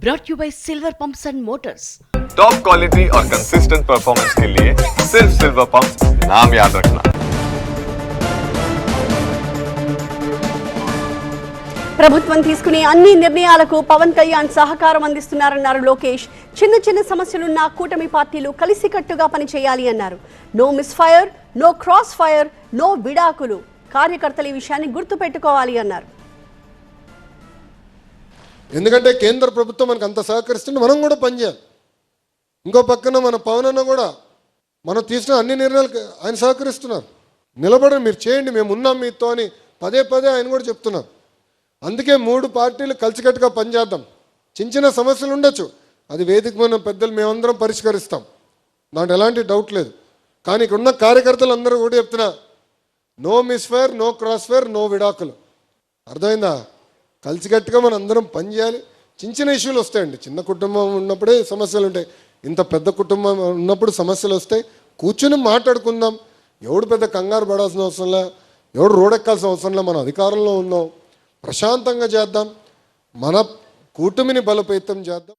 brought you by Silver Pumps and Motors. Top quality और consistent performance के लिए सिर्फ सिल्वर पंप्स नाम याद रखना। ప్రభుత్వం తీసుకునే అన్ని నిర్ణయాలకు పవన్ కళ్యాణ్ సహకారం అందిస్తున్నారన్నారు లోకేష్. చిన్న చిన్న సమస్యలున్న కూటమి పార్టీలు కలిసికట్టుగా పనిచేయాలి అన్నారు. No misfire, no cross fire, no విడాకులు. కార్యకర్తలు ఈ విషయాన్ని గుర్తుపెట్టుకోవాలి అన్నారు. ఎందుకంటే కేంద్ర ప్రభుత్వం మనకు అంత సహకరిస్తుంటే మనం కూడా పనిచేయాలి. ఇంకో పక్కన మన పవన్ అన్న కూడా మనం తీసిన అన్ని నిర్ణయాలకు ఆయన సహకరిస్తున్నారు. నిలబడి మీరు చేయండి, మేము ఉన్నాం మీతో అని పదే పదే ఆయన కూడా చెప్తున్నారు. అందుకే 3 పార్టీలు కలిసికట్టుగా పనిచేద్దాం. చిన్న చిన్న సమస్యలు ఉండొచ్చు, అది వేదిక మన పెద్దలు మేమందరం పరిష్కరిస్తాం, దాంట్లో ఎలాంటి డౌట్ లేదు. కానీ ఇక్కడ ఉన్న కార్యకర్తలు అందరూ కూడా చెప్తున్నా, no misfire, no cross fire, no విడాకులు. అర్థమైందా? కలిసికట్టుగా మనం అందరం పనిచేయాలి. చిన్న చిన్న ఇష్యూలు వస్తాయండి, చిన్న కుటుంబం ఉన్నప్పుడే సమస్యలు ఉంటాయి. ఇంత పెద్ద కుటుంబం ఉన్నప్పుడు సమస్యలు వస్తాయి. కూర్చుని మాట్లాడుకుందాం. ఎవడు పెద్ద కంగారు పడాల్సిన అవసరంలే, ఎవడు రోడెక్కాల్సిన అవసరంలే. మన అధికారంలో ఉన్నాం, ప్రశాంతంగా చేద్దాం, మన కూటమిని బలోపేతం చేద్దాం.